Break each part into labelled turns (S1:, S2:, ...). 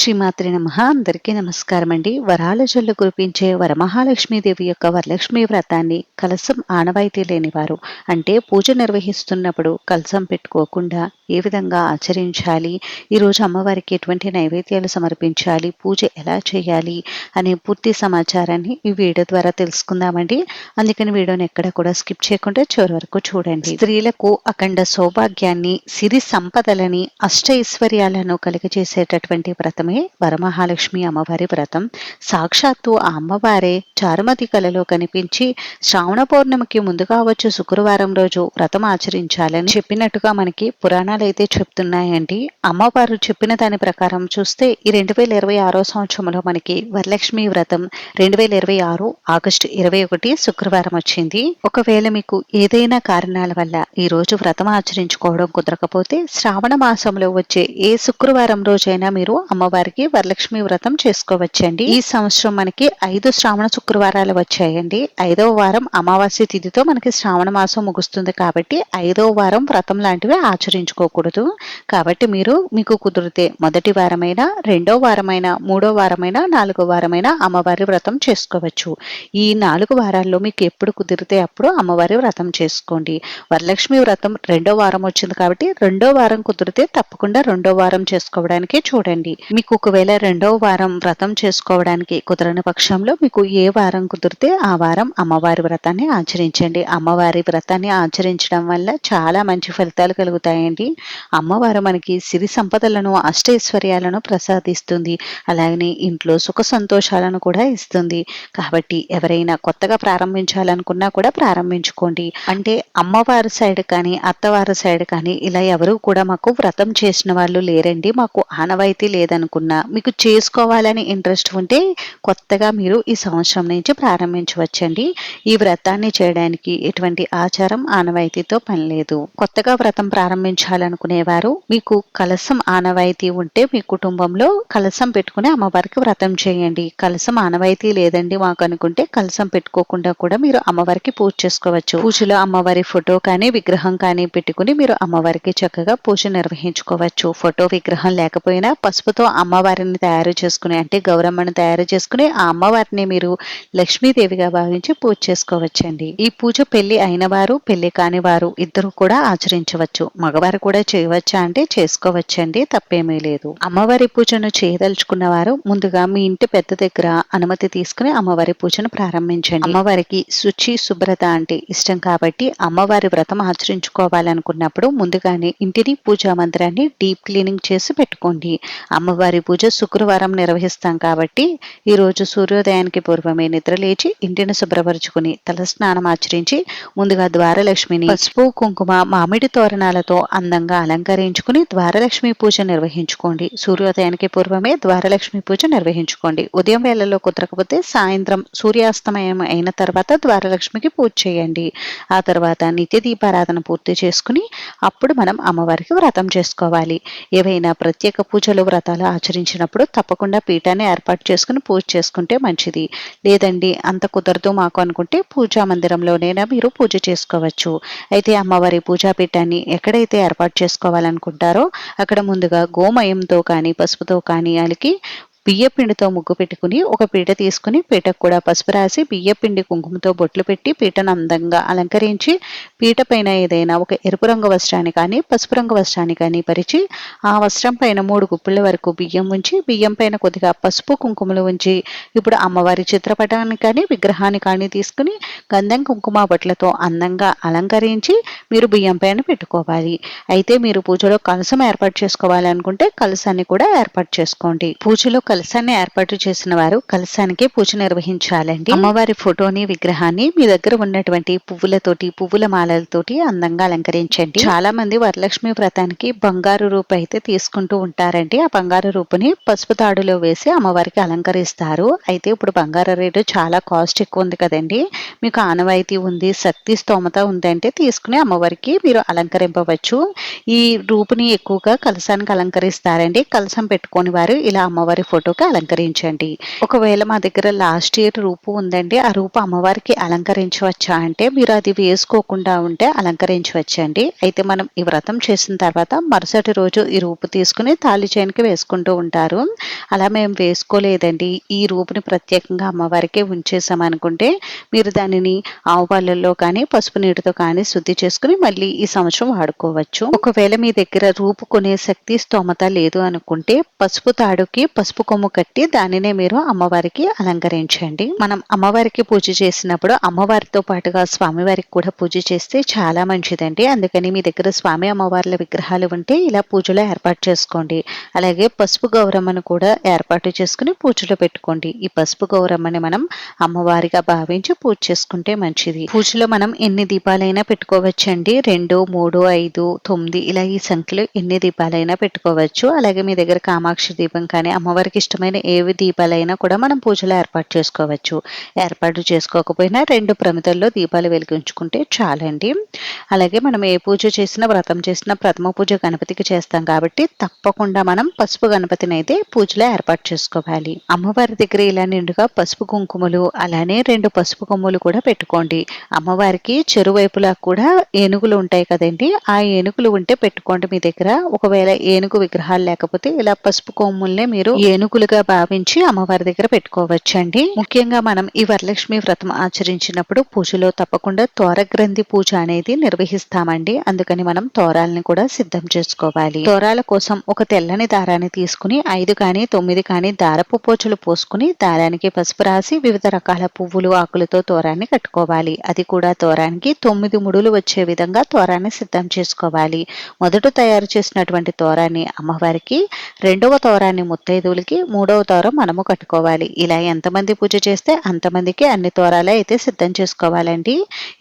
S1: శ్రీమాత్రే నమః. అందరికీ నమస్కారం అండి. వరాల జల్లు కురిపించే వరమహాలక్ష్మీదేవి యొక్క వరలక్ష్మి వ్రతాన్ని కలశం ఆనవాయితీ లేనివారు అంటే పూజ నిర్వహిస్తున్నప్పుడు కలశం పెట్టుకోకుండా ఏ విధంగా ఆచరించాలి, ఈరోజు అమ్మవారికి ఎటువంటి నైవేద్యాలు సమర్పించాలి, పూజ ఎలా చేయాలి అనే పూర్తి సమాచారాన్ని ఈ వీడియో ద్వారా తెలుసుకుందామండి. అందుకని వీడియోని ఎక్కడ కూడా స్కిప్ చేయకుండా చివరి వరకు చూడండి. స్త్రీలకు అఖండ సౌభాగ్యాన్ని, సిరి సంపదలని, అష్టైశ్వర్యాలను కలిగజేసేటటువంటి వ్రతమే వరమహాలక్ష్మి అమ్మవారి వ్రతం. సాక్షాత్తు ఆ అమ్మవారే చారుమతి కలలో కనిపించి శ్రావణ పౌర్ణమికి ముందుగా వచ్చే శుక్రవారం రోజు వ్రతం ఆచరించాలని చెప్పినట్టుగా మనకి పురాణాలు అయితే చెప్తున్నాయండి. అమ్మవారు చెప్పిన దాని ప్రకారం చూస్తే ఈ 2026 సంవత్సరంలో మనకి వరలక్ష్మి వ్రతం 2026 ఆగస్టు 21 శుక్రవారం వచ్చింది. ఒకవేళ మీకు ఏదైనా కారణాల వల్ల ఈ రోజు వ్రతం ఆచరించుకోవడం కుదరకపోతే శ్రావణ మాసంలో వచ్చే ఏ శుక్రవారం రోజైనా మీరు అమ్మవారికి వరలక్ష్మి వ్రతం చేసుకోవచ్చండి. ఈ సంవత్సరం మనకి 5 శ్రావణ శుక్రవారాలు వచ్చాయండి. 5వ వారం అమావాస్య తిథితో మనకి శ్రావణ మాసం ముగుస్తుంది కాబట్టి 5వ వారం వ్రతం లాంటివి ఆచరించుకోకూడదు. కాబట్టి మీకు కుదిరితే మొదటి వారమైనా, 2వ వారమైనా, 3వ వారమైనా, 4వ వారమైనా అమ్మవారి వ్రతం చేసుకోవచ్చు. ఈ 4 వారాల్లో మీకు ఎప్పుడు కుదిరితే అప్పుడు అమ్మవారి వ్రతం చేసుకోండి. వరలక్ష్మి వ్రతం 2వ వారం వచ్చింది కాబట్టి 2వ వారం కుదిరితే తప్పకుండా 2వ వారం చేసుకోవడానికి చూడండి. మీకు ఒకవేళ 2వ వారం వ్రతం చేసుకోవడానికి కుదరని పక్షంలో మీకు ఏ వారం కుదిరితే ఆ వారం అమ్మవారి వ్రతాన్ని ఆచరించండి. అమ్మవారి వ్రతాన్ని ఆచరించడం వల్ల చాలా మంచి ఫలితాలు కలుగుతాయండి. అమ్మవారు మనకి సిరి సంపదలను, అష్టైశ్వర్యాలను ప్రసాదిస్తుంది. అలాగనే ఇంట్లో సుఖ సంతోషాలను కూడా ఇస్తుంది. కాబట్టి ఎవరైనా కొత్తగా ప్రారంభించాలనుకున్నా కూడా ప్రారంభించుకోండి. అంటే అమ్మవారి సైడ్ కానీ, అత్తవారి సైడ్ కానీ ఇలా ఎవరు కూడా మాకు వ్రతం చేసిన వాళ్ళు లేరండి, మాకు ఆనవాయితీ లేదనుకున్నా, మీకు చేసుకోవాలని ఇంట్రెస్ట్ ఉంటే కొత్తగా మీరు ఈ సంవత్సరం నుంచి ప్రారంభించవచ్చండి. ఈ వ్రతాన్ని చేయడానికి ఎటువంటి ఆచారం, ఆనవాయితీతో పని లేదు. కొత్తగా వ్రతం ప్రారంభించాలనుకునేవారు మీకు కలశం ఆనవాయితీ ఉంటే మీ కుటుంబంలో కలశం పెట్టుకుని అమ్మవారికి వ్రతం చేయండి. కలశం ఆనవాయితీ లేదండి మాకు అనుకుంటే కలశం పెట్టుకోకుండా కూడా మీరు అమ్మవారికి పూజ చేసుకోవచ్చు. పూజలో అమ్మవారి ఫోటో కానీ, విగ్రహం కానీ పెట్టుకుని మీరు అమ్మవారికి చక్కగా పూజ నిర్వహించుకోవచ్చు. ఫోటో, విగ్రహం లేకపోయినా పసుపుతో అమ్మవారిని తయారు చేసుకుని, అంటే గౌరమ్మను తయారు చేసుకుని ఆ అమ్మవారిని మీరు లక్ష్మీదేవిగా భావించి పూజ చేసుకోవచ్చండి. ఈ పూజ పెళ్లి అయిన వారు, పెళ్లి కాని వారు ఇద్దరు కూడా ఆచరించవచ్చు. మగవారు కూడా చేయవచ్చా అంటే చేసుకోవచ్చండి, తప్పేమీ లేదు. అమ్మవారి పూజను చేయదలుచుకున్న వారు ముందుగా మీ ఇంటి పెద్ద దగ్గర అనుమతి తీసుకుని అమ్మవారి పూజను ప్రారంభించండి. అమ్మవారికి శుచి, శుభ్రత అంటే ఇష్టం కాబట్టి అమ్మవారి వ్రతం ఆచరించుకోవాలనుకున్నప్పుడు ముందుగానే ఇంటిని, పూజా మందిరాన్ని డీప్ క్లీనింగ్ చేసి పెట్టుకోండి. అమ్మవారి పూజ శుక్రవారం నిర్వహిస్తాం కాబట్టి ఈ రోజు సూర్యోదయానికి పూర్వమే నిద్రలేచి ఇంటిని శుభ్రపరుచుకుని తలస్నానం ఆచరించి ముందుగా ద్వారలక్ష్మిని పసుపు, కుంకుమ, మామిడి తోరణాలతో అందంగా అలంకరించుకుని ద్వారలక్ష్మి పూజ నిర్వహించుకోండి. సూర్యోదయానికి పూర్వమే ద్వారలక్ష్మి పూజ నిర్వహించుకోండి. ఉదయం వేళల్లో కుదరకపోతే సాయంత్రం సూర్యాస్తమయం అయిన తర్వాత ద్వారలక్ష్మికి పూజ చేయండి. ఆ తర్వాత నిత్య దీపారాధన పూర్తి చేసుకుని అప్పుడు మనం అమ్మవారికి వ్రతం చేసుకోవాలి. ఏవైనా ప్రత్యేక పూజలు, వ్రతాలు ఆచరించినప్పుడు తప్పకుండా పీఠాన్ని ఏర్పాటు చేసుకుని పూజ చేసుకుంటే మంచిది. లేదండి అంత కుదరదు మాకు అనుకుంటే పూజా మందిరంలోనైనా మీరు పూజ చేసుకోవచ్చు. అయితే అమ్మవారి పూజా పీఠాన్ని ఎక్కడైతే ఏర్పాటు చేసుకోవాలనుకుంటారో అక్కడ ముందుగా గోమయంతో కానీ, పసుపుతో కానీ అలికి బియ్యపిండితో ముగ్గు పెట్టుకుని ఒక పీట తీసుకుని పీటకు కూడా పసుపు రాసి బియ్యపిండి, కుంకుమతో బొట్లు పెట్టి పీటను అందంగా అలంకరించి పీట పైన ఏదైనా ఒక ఎరుపు రంగు వస్త్రాన్ని కానీ, పసుపు రంగు వస్త్రాన్ని కానీ పరిచి ఆ వస్త్రం పైన 3 గుప్పిళ్ళ వరకు బియ్యం ఉంచి బియ్యం పైన కొద్దిగా పసుపు, కుంకుమలు ఉంచి ఇప్పుడు అమ్మవారి చిత్రపటాన్ని కానీ, విగ్రహాన్ని కానీ తీసుకుని గంధం, కుంకుమ బొట్లతో అందంగా అలంకరించి మీరు బియ్యం పైన పెట్టుకోవాలి. అయితే మీరు పూజలో కలశం ఏర్పాటు చేసుకోవాలనుకుంటే కలశాన్ని కూడా ఏర్పాటు చేసుకోండి. పూజలో కలశాన్ని ఏర్పాటు చేసిన వారు కలశానికి పూజ నిర్వహించాలండి. అమ్మవారి ఫోటోని, విగ్రహాన్ని మీ దగ్గర ఉన్నటువంటి పువ్వులతోటి, పువ్వుల మాలలతోటి అందంగా అలంకరించండి. చాలా మంది వరలక్ష్మి వ్రతానికి బంగారు రూపు అయితే తీసుకుంటూ ఉంటారండి. ఆ బంగారు రూపుని పసుపు తాడులో వేసి అమ్మవారికి అలంకరిస్తారు. అయితే ఇప్పుడు బంగారు రేటు చాలా కాస్ట్ ఎక్కువ ఉంది కదండి. మీకు ఆనవాయితీ ఉంది, శక్తి స్తోమత ఉందంటే తీసుకుని అమ్మవారికి మీరు అలంకరింపవచ్చు. ఈ రూపుని ఎక్కువగా కలశానికి అలంకరిస్తారండి. కలశం పెట్టుకోని వారు ఇలా అమ్మవారి ఫోటోకి అలంకరించండి. ఒకవేళ మా దగ్గర లాస్ట్ ఇయర్ రూపు ఉందండి, ఆ రూపు అమ్మవారికి అలంకరించవచ్చా అంటే మీరు అది వేసుకోకుండా ఉంటే అలంకరించవచ్చండి. అయితే మనం ఈ వ్రతం చేసిన తర్వాత మరుసటి రోజు ఈ రూపు తీసుకుని తాళి చైన్కి వేసుకుంటూ ఉంటారు. అలా మేము వేసుకోలేదండి, ఈ రూపుని ప్రత్యేకంగా అమ్మవారికే ఉంచేసామనుకుంటే మీరు దానిని ఆవు పాలల్లో కానీ పసుపు నీటితో కానీ శుద్ధి చేసుకుని మళ్ళీ ఈ సంవత్సరం వాడుకోవచ్చు. ఒకవేళ మీ దగ్గర రూపు కొనే శక్తి స్తోమత లేదు అనుకుంటే పసుపు తాడుకి పసుపు కొమ్ము కట్టి దానినే మీరు అమ్మవారికి అలంకరించండి. మనం అమ్మవారికి పూజ చేసినప్పుడు అమ్మవారితో పాటుగా స్వామివారికి కూడా పూజ చేస్తే చాలా మంచిదండి. అందుకని మీ దగ్గర స్వామి అమ్మవార్ల విగ్రహాలు ఉంటే ఇలా పూజలో ఏర్పాటు చేసుకోండి. అలాగే పసుపు గౌరమ్మను కూడా ఏర్పాటు చేసుకుని పూజలో పెట్టుకోండి. ఈ పసుపు గౌరమ్మని మనం అమ్మవారిగా భావించి పూజ చేసుకుంటే మంచిది. పూజలో మనం ఎన్ని దీపాలైనా పెట్టుకోవచ్చండి. 2, 3, 5, 9 ఇలా ఈ సంఖ్యలో ఎన్ని దీపాలైనా పెట్టుకోవచ్చు. అలాగే మీ దగ్గర కామాక్షి దీపం కానీ అమ్మవారికి ఇష్టమైన ఏవి దీపాలైనా కూడా మనం పూజలో ఏర్పాటు చేసుకోవచ్చు. ఏర్పాటు చేసుకోకపోయినా 2 ప్రమిదల్లో దీపాలు వెలిగించుకుంటే చాలండి. అలాగే మనం ఏ పూజ చేసినా వ్రతం చేసినా ప్రథమ పూజ గణపతికి చేస్తాం కాబట్టి తప్పకుండా మనం పసుపు గణపతిని అయితే పూజలో ఏర్పాటు చేసుకోవాలి. అమ్మవారి దగ్గర ఇలా నిండుగా పసుపు కుంకుమలు అలానే 2 పసుపు కొమ్ములు కూడా పెట్టుకోండి. అమ్మవారికి చెరువైపులా కూడా ఏనుగులు ఉంటాయి కదండి, ఆ ఏనుగులు ఉంటే పెట్టుకోండి మీ దగ్గర. ఒకవేళ ఏనుగు విగ్రహాలు లేకపోతే ఇలా పసుపు కొమ్ముల్నే మీరు ఏనుగులుగా భావించి అమ్మవారి దగ్గర పెట్టుకోవచ్చండి. ముఖ్యంగా మనం ఈ వరలక్ష్మి వ్రతం ఆచరించినప్పుడు పూజలో తప్పకుండా తోరగ్రంథి పూజ అనేది నిర్వహిస్తామండి. అందుకని మనం తోరాలని కూడా సిద్ధం చేసుకోవాలి. తోరాల కోసం ఒక తెల్లని దారాన్ని తీసుకుని 5 కానీ 9 కానీ దారపు పోచలు పోసుకుని దారానికి పసుపు రాసి వివిధ రకాల పువ్వులు ఆకులతో తోరాన్ని కట్టుకోవాలి. అది కూడా తోరానికి 9 ముడులు వచ్చే విధంగా తోరాన్ని సిద్ధం చేసుకోవాలి. మొదట తయారు చేసినటువంటి తోరాన్ని అమ్మవారికి, రెండవ తోరాన్ని ముత్తైదువులకి, మూడవ తోరం మనము కట్టుకోవాలి. ఇలా ఎంతమంది పూజ చేస్తే అంతమందికి అన్ని తోరాలే అయితే సిద్ధం చేసుకోవాలండి.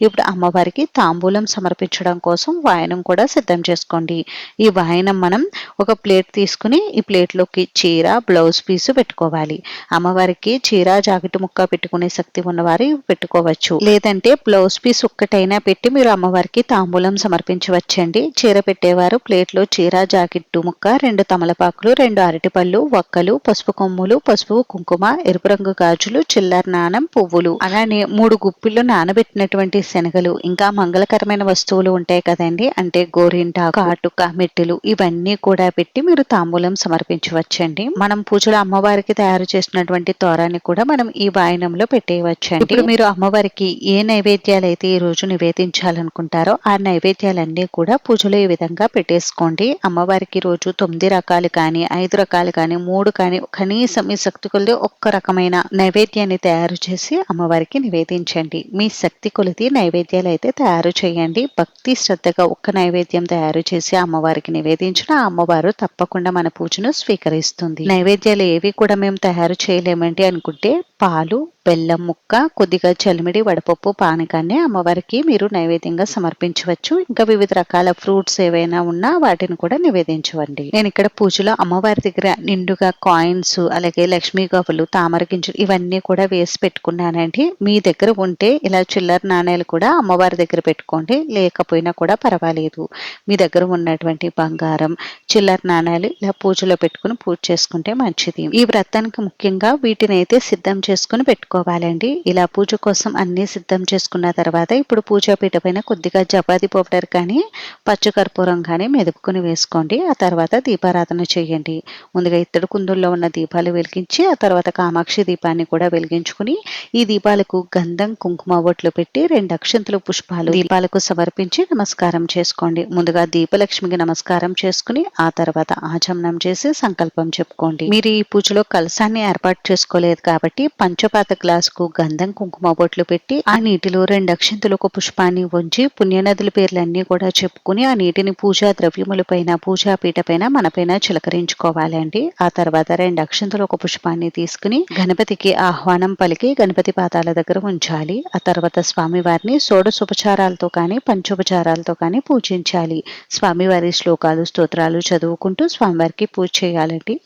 S1: ఇప్పుడు అమ్మవారికి తాంబూలం సమర్పించడం కోసం వాయనం కూడా సిద్ధం చేసుకోండి. ఈ వాయనం మనం ఒక ప్లేట్ తీసుకుని ఈ ప్లేట్లోకి చీర బ్లౌజ్ పీసు పెట్టుకోవాలి. అమ్మవారికి చీర జాకెట్ ముక్క పెట్టుకునే శక్తి ఉన్నవారు పెట్టుకోవచ్చు. లేదంటే బ్లౌజ్ పీస్ ఒక్కటైనా పెట్టి మీరు అమ్మవారికి తాంబూలం సమర్పించవచ్చండి. చీర పెట్టేవారు ప్లేట్లో చీర జాకెట్టు ముక్క, 2 తమలపాకులు, 2 అరటిపళ్ళు, వక్కలు, పసుపు కొమ్ములు, పసుపు కుంకుమ, ఎరుపు రంగు గాజులు, చిల్లర నాణం, పువ్వులు, అలానే 3 గుప్పిళ్ళు నానబెట్టినటువంటి శనగలు, ఇంకా మంగళకరమైన వస్తువులు ఉంటాయి కదండి, అంటే గోరింటాకు, కాటుక, మెట్టెలు, ఇవన్నీ కూడా పెట్టి మీరు తాంబూలం సమర్పించవచ్చండి. మనం పూజలో అమ్మవారికి తయారు చేసినటువంటి తోరాన్ని కూడా మనం ఈ వాయనంలో పెట్టేయవచ్చండి. ఇప్పుడు మీరు అమ్మవారికి ఏ నైవేద్యాలు అయితే ఈ రోజు నివేదించాలనుకుంటారో ఆ నైవేద్యాలన్నీ కూడా పూజలో ఈ విధంగా పెట్టేసుకోండి. అమ్మవారికి రోజు 9 రకాలు కానీ 5 రకాలు కానీ 3 కానీ కనీసం మీ శక్తి కొలిది ఒక్క రకమైన నైవేద్యాన్ని తయారు చేసి అమ్మవారికి నివేదించండి. మీ శక్తి కొలిది నైవేద్యాలు అయితే తయారు చేయండి. భక్తి శ్రద్ధగా ఒక్క నైవేద్యం తయారు చేసి అమ్మవారికి నివేదించిన అమ్మవారు తప్పకుండా మన పూజను స్వీకరిస్తుంది. నైవేద్యాలు ఏవి కూడా మేము తయారు చేయలేమండి అనుకుంటే పాలు, బెల్లం ముక్క, కొద్దిగా చలిమిడి వడపప్పు పానకాన్ని అమ్మవారికి మీరు నైవేద్యంగా సమర్పించవచ్చు. ఇంకా వివిధ రకాల ఫ్రూట్స్ ఏవైనా ఉన్నా వాటిని కూడా నివేదించవండి. నేను ఇక్కడ పూజలో అమ్మవారి దగ్గర నిండుగా కాయిన్స్, అలాగే లక్ష్మీ గవ్వలు, తామర గింజలు ఇవన్నీ కూడా వేసి పెట్టుకున్నానండి. మీ దగ్గర ఉంటే ఇలా చిల్లర నాణేలు కూడా అమ్మవారి దగ్గర పెట్టుకోండి, లేకపోయినా కూడా పర్వాలేదు. మీ దగ్గర ఉన్నటువంటి బంగారం, చిల్లర నాణేలు ఇలా పూజలో పెట్టుకుని పూజ చేసుకుంటే మంచిది. ఈ వ్రతానికి ముఖ్యంగా వీటిని అయితే సిద్ధం చేసుకుని పెట్టుకోవాలండి. ఇలా పూజ కోసం అన్ని సిద్ధం చేసుకున్న తర్వాత ఇప్పుడు పూజా పీట పైన కొద్దిగా జపాది పౌడర్ కానీ పచ్చకర్పూరం కానీ మెదుపుకుని వేసుకోండి. ఆ తర్వాత దీపారాధన చేయండి. ముందుగా ఇత్తడి కుందుల్లో ఉన్న దీపాలు వెలిగించి ఆ తర్వాత కామాక్షి దీపాన్ని కూడా వెలిగించుకుని ఈ దీపాలకు గంధం కుంకుమ బొట్లు పెట్టి 2 అక్షంతలు పుష్పాలు దీపాలకు సమర్పించి నమస్కారం చేసుకోండి. ముందుగా దీపలక్ష్మికి నమస్కారం చేసుకుని ఆ తర్వాత ఆచమనం చేసి సంకల్పం చెప్పుకోండి. మీరు ఈ పూజలో కలశాన్ని ఏర్పాటు చేసుకోలేదు కాబట్టి పంచపాత గ్లాసుకు గంధం కుంకుమ బొట్లు పెట్టి ఆ నీటిలో 2 అక్షంతలు ఒక పుష్పాన్ని ఉంచి పుణ్యనదుల పేర్లన్నీ కూడా చెప్పుకుని ఆ నీటిని పూజా ద్రవ్యముల పైన పూజా పీట పైన మన పైన చిలకరించుకోవాలండి. ఆ తర్వాత 2 అక్షంతలు ఒక పుష్పాన్ని తీసుకుని గణపతికి ఆహ్వానం పలికి గణపతి పాదాల దగ్గర ఉంచాలి. ఆ తర్వాత స్వామివారిని షోడశోపచారాలతో కానీ పంచోపచారాలతో కానీ పూజించాలి. స్వామివారి శ్లోకాలు స్తోత్రాలు చదువుకుంటూ స్వామివారికి పూజ చేయాలండి.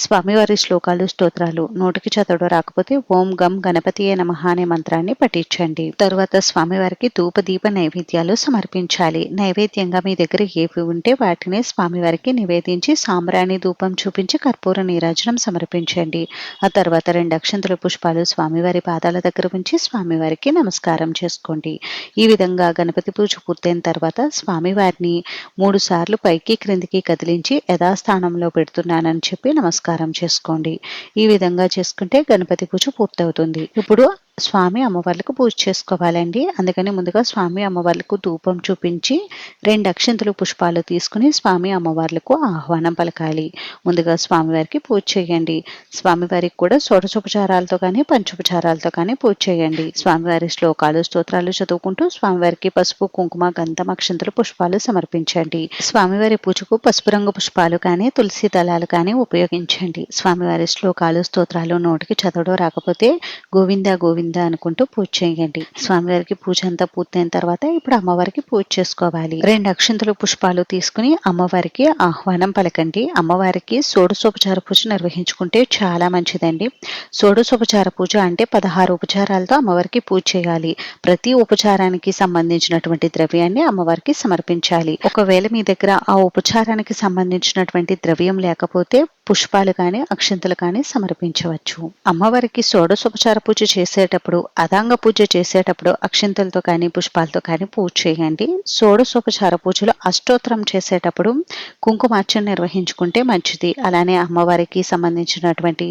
S1: స్వామివారి శ్లోకాలు స్తోత్రాలు నోటికి చదవడం రాకపోతే ఓం గం గణపతియే నమః అనే మంత్రాన్ని పఠించండి. తరువాత స్వామివారికి ధూప దీప నైవేద్యాలు సమర్పించాలి. నైవేద్యంగా మీ దగ్గర ఏవి ఉంటే వాటిని స్వామివారికి నివేదించి సాంబ్రాణి ధూపం చూపించి కర్పూర నీరాజనం సమర్పించండి. ఆ తర్వాత 2 అక్షంతల పుష్పాలు స్వామివారి పాదాల దగ్గర ఉంచి స్వామివారికి నమస్కారం చేసుకోండి. ఈ విధంగా గణపతి పూజ పూర్తయిన తర్వాత స్వామివారిని 3 సార్లు పైకి క్రిందికి కదిలించి యథాస్థానంలో పెడుతున్నానని చెప్పి నమస్కారం చేసుకోండి. ఈ విధంగా చేసుకుంటే గణపతి పూజ పూర్తవుతుంది. ఇప్పుడు స్వామి అమ్మవార్లకు పూజ చేసుకోవాలండి. అందుకని ముందుగా స్వామి అమ్మవార్లకు ధూపం చూపించి 2 అక్షంతలు పుష్పాలు తీసుకుని స్వామి అమ్మవార్లకు ఆహ్వానం పలకాలి. ముందుగా స్వామివారికి పూజ చేయండి. స్వామివారికి కూడా షోడశోపచారాలతో కానీ పంచోపచారాలతో కానీ పూజ చేయండి. స్వామివారి శ్లోకాలు స్తోత్రాలు చదువుకుంటూ స్వామివారికి పసుపు కుంకుమ గంధం అక్షంతలు పుష్పాలు సమర్పించండి. స్వామివారి పూజకు పసుపు రంగు పుష్పాలు కానీ తులసి దళాలు కానీ ఉపయోగించండి. స్వామివారి శ్లోకాలు స్తోత్రాలు నోటికి చదవడం రాకపోతే గోవింద గోవింద అనుకుంటూ పూజ చేయండి. స్వామివారికి పూజ అంతా పూర్తయిన తర్వాత ఇప్పుడు అమ్మవారికి పూజ చేసుకోవాలి. 2 అక్షంతలు పుష్పాలు తీసుకుని అమ్మవారికి ఆహ్వానం పలకండి. అమ్మవారికి షోడశోపచార పూజ నిర్వహించుకుంటే చాలా మంచిదండి. షోడశోపచార పూజ అంటే 16 ఉపచారాలతో అమ్మవారికి పూజ చేయాలి. ప్రతి ఉపచారానికి సంబంధించినటువంటి ద్రవ్యాన్ని అమ్మవారికి సమర్పించాలి. ఒకవేళ మీ దగ్గర ఆ ఉపచారానికి సంబంధించినటువంటి ద్రవ్యం లేకపోతే పుష్పాలు కానీ అక్షంతలు కానీ సమర్పించవచ్చు. అమ్మవారికి షోడశోపచార పూజ చేసేటప్పుడు అదాంగ పూజ చేసేటప్పుడు అక్షంతలతో కానీ పుష్పాలతో కానీ పూజ చేయండి. షోడశోపచార పూజలో అష్టోత్తరం చేసేటప్పుడు కుంకుమార్చన నిర్వహించుకుంటే మంచిది. అలానే అమ్మవారికి సంబంధించినటువంటి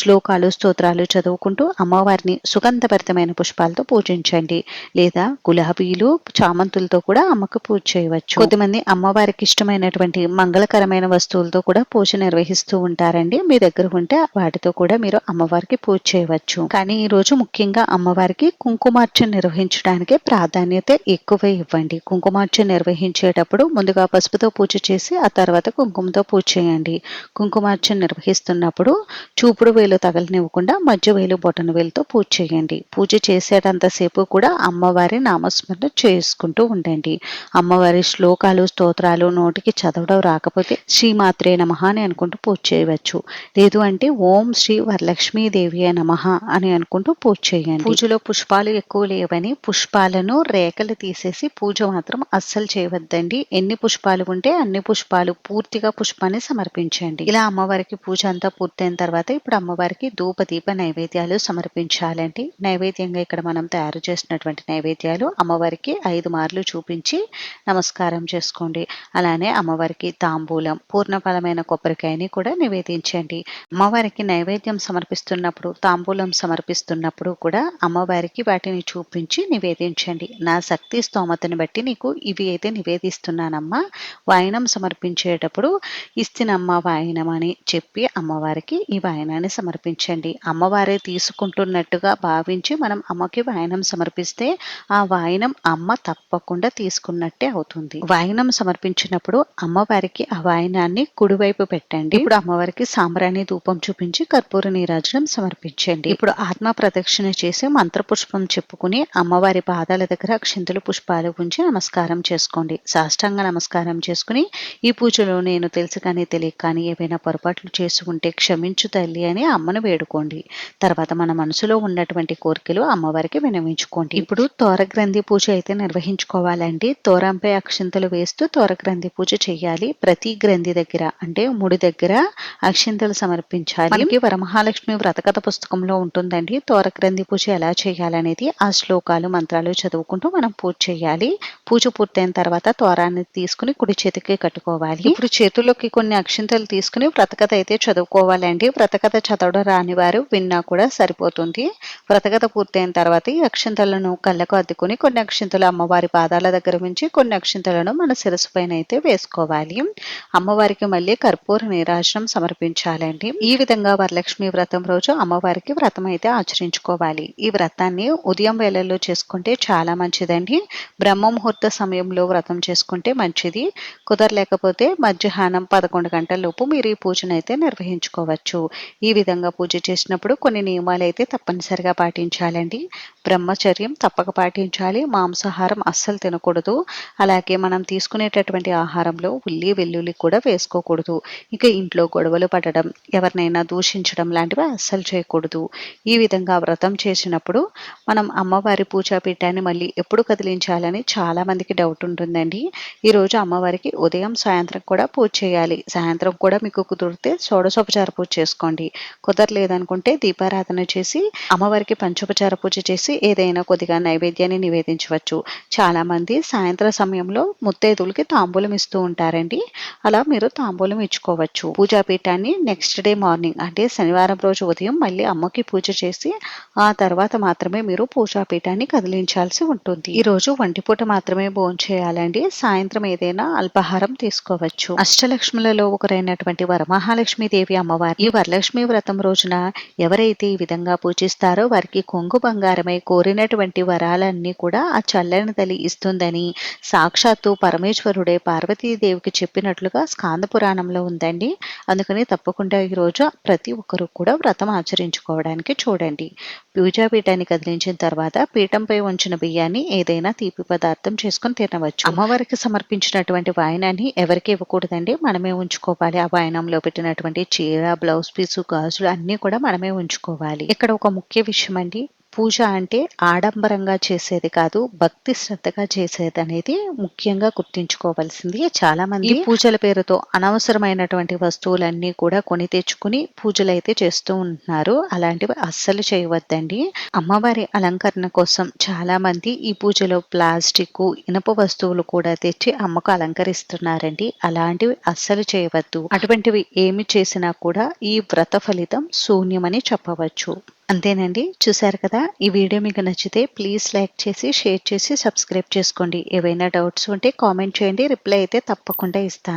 S1: శ్లోకాలు స్తోత్రాలు చదువుకుంటూ అమ్మవారిని సుగంధభరితమైన పుష్పాలతో పూజించండి. లేదా గులాబీలు చామంతులతో కూడా అమ్మకు పూజ చేయవచ్చు. కొద్దిమంది అమ్మవారికి ఇష్టమైనటువంటి మంగళకరమైన వస్తువులతో కూడా పూజ నిర్వహిస్తూ ఉంటారండి. మీ దగ్గర ఉంటే వాటితో కూడా మీరు అమ్మవారికి పూజ చేయవచ్చు. కానీ ఈ రోజు ముఖ్యంగా అమ్మవారికి కుంకుమార్చన నిర్వహించడానికి ప్రాధాన్యత ఎక్కువ ఇవ్వండి. కుంకుమార్చన నిర్వహించేటప్పుడు ముందుగా పసుపుతో పూజ చేసి ఆ తర్వాత కుంకుమతో పూజ చేయండి. కుంకుమార్చన నిర్వహిస్తున్నప్పుడు చూపుడు వేలు తగలనివ్వకుండా మధ్య వేలు బొటన వేలుతో పూజ చేయండి. పూజ చేసేటంతసేపు కూడా అమ్మవారి నామస్మరణ చేసుకుంటూ ఉండండి. అమ్మవారి శ్లోకాలు స్తోత్రాలు నోటికి చదవడం రాకపోతే శ్రీమాత్రే నమః అని అనుకుంటూ పూజ చేయవచ్చు. లేదు అంటే ఓం శ్రీ వరలక్ష్మీదేవియే నమః అని అనుకుంటూ పూజ చేయండి. పూజలో పుష్పాలు ఎక్కువ లేవని పుష్పాలను రేకలు తీసేసి పూజ మాత్రం అస్సలు చేయవద్దండి. ఎన్ని పుష్పాలు ఉంటే అన్ని పుష్పాలు పూర్తిగా పుష్పాన్ని సమర్పించండి. ఇలా అమ్మవారికి పూజ అంతా పూర్తయిన తర్వాత ఇప్పుడు అమ్మవారికి ధూప దీప నైవేద్యాలు సమర్పించాలండి. నైవేద్యంగా ఇక్కడ మనం తయారు చేసినటువంటి నైవేద్యాలు అమ్మవారికి 5 మార్లు చూపించి నమస్కారం చేసుకోండి. అలానే అమ్మవారికి తాంబూలం పూర్ణఫలమైన కొబ్బరికాయని కూడా నివేదించండి. అమ్మవారికి నైవేద్యం సమర్పిస్తున్నప్పుడు తాంబూలం సమర్పిస్తున్నప్పుడు కూడా అమ్మవారికి వాటిని చూపించి నివేదించండి. నా శక్తి స్తోమతని బట్టి నీకు ఇవి అయితే నివేదిస్తున్నానమ్మా, వాయనం సమర్పించేటప్పుడు ఇస్తినమ్మ వాయనం అని చెప్పి అమ్మవారికి ఈ వాయనాన్ని సమర్పించండి. అమ్మవారే తీసుకుంటున్నట్టుగా భావించి మనం అమ్మకి వాయనం సమర్పిస్తే ఆ వాయనం అమ్మ తప్పకుండా తీసుకున్నట్టే అవుతుంది. వాయనం సమర్పించినప్పుడు అమ్మవారికి ఆ వాయనాన్ని కుడివైపు పెట్టండి. ఇప్పుడు అమ్మవారికి సాంబ్రాణి ధూపం చూపించి కర్పూర నీరాజనం సమర్పించండి. ఇప్పుడు ఆత్మ ప్రదక్షిణ చేసి మంత్రపుష్పం చెప్పుకుని అమ్మవారి పాదాల దగ్గర అక్షింతలు పుష్పాలు ఉంచి నమస్కారం చేసుకోండి. సాష్టాంగ నమస్కారం చేసుకుని ఈ పూజలో నేను తెలుసు కానీ తెలియక కానీ ఏవైనా పొరపాట్లు చేసి ఉంటే క్షమించు తల్లి అని అమ్మను వేడుకోండి. తర్వాత మన మనసులో ఉన్నటువంటి కోరికలు అమ్మవారికి వినవించుకోండి. ఇప్పుడు తోరగ్రంథి పూజ అయితే నిర్వహించుకోవాలండి. తోరంపై అక్షింతలు వేస్తూ తోరగ్రంథి పూజ చేయాలి. ప్రతి గ్రంథి దగ్గర అంటే ముడి దగ్గర అక్షింతలు సమర్పించాలి. మనకి వరమహాలక్ష్మి వ్రతకథ పుస్తకంలో ఉంటుందండి తోరగ్రంథి పూజ ఎలా చేయాలనేది. ఆ శ్లోకాలు మంత్రాలు చదువుకుంటూ మనం పూజ చేయాలి. పూజ పూర్తయిన తర్వాత తోరాన్ని తీసుకుని కుడి చేతికి కట్టుకోవాలి. ఇప్పుడు చేతుల్లోకి కొన్ని అక్షింతలు తీసుకుని వ్రతకథ అయితే చదువుకోవాలండి. వ్రతకథ చదవడం రాని వారు విన్నా కూడా సరిపోతుంది. వ్రతకథ పూర్తయిన తర్వాత ఈ అక్షింతలను కళ్ళకు అద్దుకుని కొన్ని అక్షింతలు అమ్మవారి పాదాల దగ్గర ఉంచి కొన్ని అక్షింతలను మన శిరస్సు పైన అయితే వేసుకోవాలి. అమ్మవారికి మళ్ళీ కర్పూర నీరాజనం సమర్పించాలండి. ఈ విధంగా వరలక్ష్మి వ్రతం రోజు అమ్మవారికి వ్రతం అయితే ఆచరించుకోవాలి. ఈ వ్రతాన్ని ఉదయం వేళల్లో చేసుకుంటే చాలా మంచిదండి. బ్రహ్మ ముహూర్త సమయంలో వ్రతం చేసుకుంటే మంచిది. కుదరలేకపోతే మధ్యాహ్నం 11 గంటల లోపు మీరు ఈ పూజను అయితే నిర్వహించుకోవచ్చు. ఈ విధంగా పూజ చేసినప్పుడు కొన్ని నియమాలు అయితే తప్పనిసరిగా పాటించాలండి. బ్రహ్మచర్యం తప్పక పాటించాలి. మాంసాహారం అస్సలు తినకూడదు. అలాగే మనం తీసుకునేటటువంటి ఆహారంలో ఉల్లి వెల్లుల్లి కూడా వేసుకోకూడదు. ఇక ఇంట్లో గొడవలు పడడం, ఎవరినైనా దూషించడం లాంటివి అస్సలు చేయకూడదు. ఈ విధంగా వ్రతం చేసినప్పుడు మనం అమ్మవారి పూజా పీఠాన్ని మళ్ళీ ఎప్పుడు కదిలించాలని చాలా మందికి డౌట్ ఉంటుందండి. ఈరోజు అమ్మవారికి ఉదయం, సాయంత్రం కూడా పూజ చేయాలి. సాయంత్రం కూడా మీకు కుదిరితే షోడశోపచార పూజ చేసుకోండి. కుదరలేదనుకుంటే దీపారాధన చేసి అమ్మవారికి పంచోపచార పూజ చేసి ఏదైనా కొద్దిగా నైవేద్యాన్ని నివేదించవచ్చు. చాలామంది సాయంత్రం సమయంలో ముత్తైదువులకి తాంబూలం ఇస్తూ ఉంటారండి. అలా మీరు తాంబూలం ఇచ్చుకోవచ్చు. పూజా పీఠాన్ని నెక్స్ట్ డే మార్నింగ్ అంటే శనివారం రోజు ఉదయం మళ్ళీ అమ్మకి పూజ చేసి ఆ తర్వాత మాత్రమే మీరు పూజా పీఠాన్ని కదిలించాల్సి ఉంటుంది. ఈ రోజు ఒంటిపూట మాత్రమే భోంచేయాలండి. సాయంత్రం ఏదైనా అల్పాహారం తీసుకోవచ్చు. అష్టలక్ష్ములలో ఒకరైనటువంటి వరమహాలక్ష్మి దేవి అమ్మవారి ఈ వరలక్ష్మి వ్రతం రోజున ఎవరైతే ఈ విధంగా పూజిస్తారో వారికి కొంగు బంగారమై కోరినటువంటి వరాలన్నీ కూడా ఆ చల్లని తల్లి ఇస్తుందని సాక్షాత్తు పరమేశ్వరుడే పార్వతీదేవికి చెప్పినట్లుగా స్కాంద పురాణంలో ఉందండి. అందుకని తప్పకుండా ఈరోజు ప్రతి ఒక్కరూ కూడా వ్రతం ఆచరించుకోవడానికి చూడండి. పూజా పీఠాన్ని కదిలించిన తర్వాత పీఠంపై ఉంచిన బియ్యాన్ని ఏదైనా తీపి పదార్థం చేసుకుని తినవచ్చు. అమ్మవారికి సమర్పించినటువంటి వాయనాన్ని ఎవరికి ఇవ్వకూడదండి, మనమే ఉంచుకోవాలి. ఆ వాయనంలో పెట్టినటువంటి చీర, బ్లౌజ్ పీసు, గాజులు అన్నీ కూడా మనమే ఉంచుకోవాలి. ఇక్కడ ఒక ముఖ్య విషయం అండి, పూజ అంటే ఆడంబరంగా చేసేది కాదు, భక్తి శ్రద్ధగా చేసేది అనేది ముఖ్యంగా గుర్తించుకోవాల్సింది. చాలా మంది ఈ పూజల పేరుతో అనవసరమైనటువంటి వస్తువులన్నీ కూడా కొని తెచ్చుకుని పూజలు అయితే చేస్తూ ఉంటున్నారు. అలాంటివి అస్సలు చేయవద్దండి. అమ్మవారి అలంకరణ కోసం చాలా మంది ఈ పూజలో ప్లాస్టిక్, ఇనుప వస్తువులు కూడా తెచ్చి అమ్మకు అలంకరిస్తున్నారండి. అలాంటివి అస్సలు చేయవద్దు. అటువంటివి ఏమి చేసినా కూడా ఈ వ్రత ఫలితం శూన్యమని చెప్పవచ్చు. అంతేనండి. చూశారు కదా, ఈ వీడియో మీకు నచ్చితే ప్లీజ్ లైక్ చేసి, షేర్ చేసి, సబ్స్క్రైబ్ చేసుకోండి. ఏవైనా డౌట్స్ ఉంటే కామెంట్ చేయండి, రిప్లై అయితే తప్పకుండా ఇస్తాను.